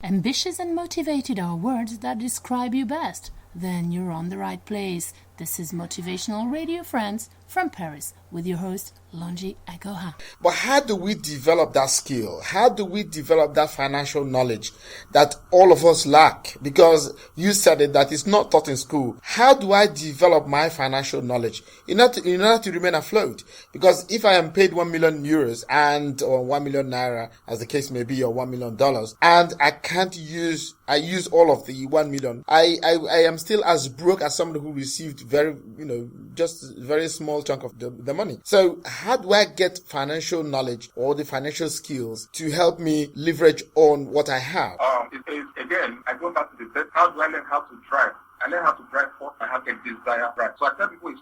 Ambitious and motivated are words that describe you best. Then you're on the right place. This is Motivational Radio Friends from Paris with your host, Lonji Agoha. But how do we develop that skill? How do we develop that financial knowledge that all of us lack? Because you said it, that it's not taught in school. How do I develop my financial knowledge in order to remain afloat? Because if I am paid 1 million euros or 1 million naira, as the case may be, or $1 million, and I use all of the 1 million, I am still as broke as somebody who received just a very small chunk of the money. So how do I get financial knowledge or the financial skills to help me leverage on what I have? Again, I go back to the test. How do I learn how to drive? I learn how to drive first. I have a desire, right? So I tell people it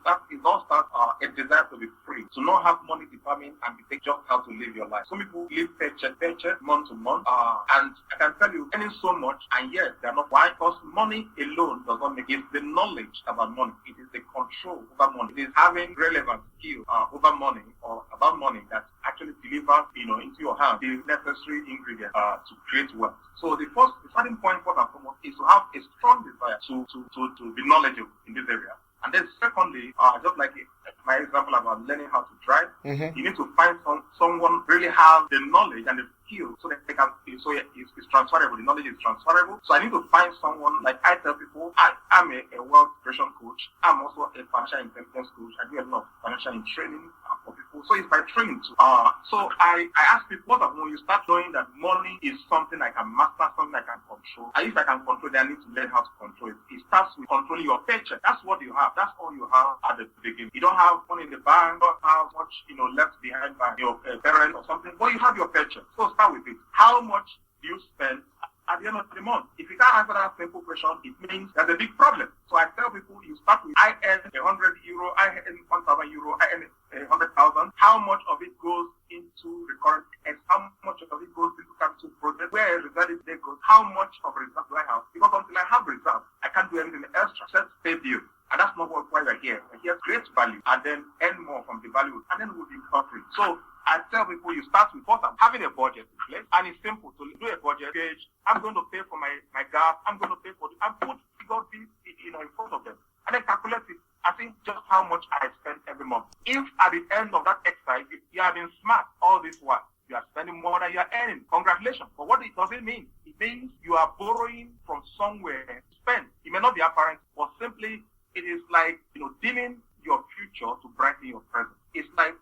all starts a desire to be free, to not have money department and be just how to live your life. Some people live paycheck, month to month, and I can tell you, earning so much, and yet they're not. Why? Because money alone does not make it. It's the knowledge about money. It is the control over money. It is having relevant skill over money or about money that actually delivers, into your hand the necessary ingredients to create wealth. So the starting point for that is to have a strong desire to be knowledgeable in this area. And then secondly, just like my example about learning how to drive, you need to find someone really have the knowledge and the skill so that they can, so it's transferable. The knowledge is transferable. So I need to find someone, like I tell people, I'm a wealth creation coach. I'm also a financial intelligence coach. I do a lot of financial training for people. So it's by training too. So I ask people, when you start knowing that money is something I can master, something I can control, and if I can control it, I need to learn how to control it. It starts with controlling your paycheck. That's what you have. That's all you have at the beginning. You don't have money in the bank, don't have much, left behind by your parents or something, but you have your paycheck. So start with it. How much do you spend at the end of the month? If you can't answer that simple question, it means there's a big problem. So I tell people, you start with, I earn €100, I earn €1,000, I earn 100,000. How much of it goes into recurrent and how much of it goes into capital project? Where result is there goes? How much of reserve do I have? Because until I have reserve, I can't do anything extra. Let's pay bills. And that's not why we're here. We're here to create value and then earn more from the value, and then we'll be offering. So I tell people, you start with first having a budget in place, and it's simple to do a budget page. I'm going to pay for my gas. I'm going to pay for and put figure this in front of them, and then calculate it. I think just how much I spend every month. If at the end of that exercise, you have been smart all this while, you are spending more than you are earning. Congratulations. But what does it mean? It means you are borrowing from somewhere to spend. It may not be apparent, but simply it is like, dimming your future to brighten your present. It's like,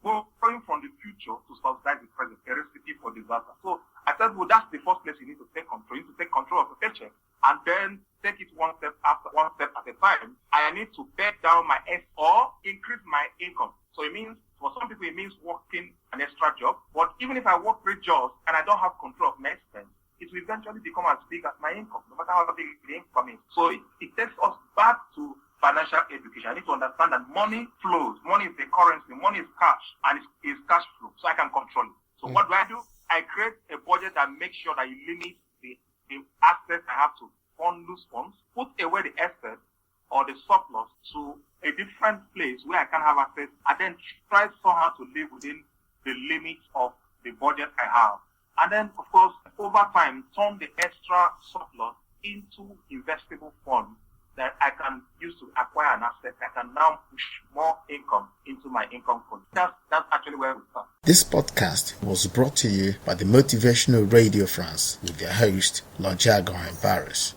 borrowing from the future to subsidize the present, a recipe for disaster. So I said, that's the first place you need to take control. You need to take control of the paycheck and then take it one step at a time. I need to pay down my or increase my income. So it means, for some people, it means working an extra job. But even if I work 3 jobs and I don't have control of my expense, it will eventually become as big as my income, no matter how big the income is. So it takes us back to financial education. I need to understand that money flows. Money is the currency. Money is cash, and it's cash flow. So I can control it. So what do? I create a budget that makes sure that it limits the assets I have to fund loose funds, put away the assets or the surplus to a different place where I can have access, and then try somehow to live within the limits of the budget I have. And then, of course, over time, turn the extra surplus into investable funds that I can use to acquire an asset. I can now push more income into my income fund. That's actually where we start. This podcast was brought to you by the Motivational Radio France with their host, Lonji Agoha in Paris.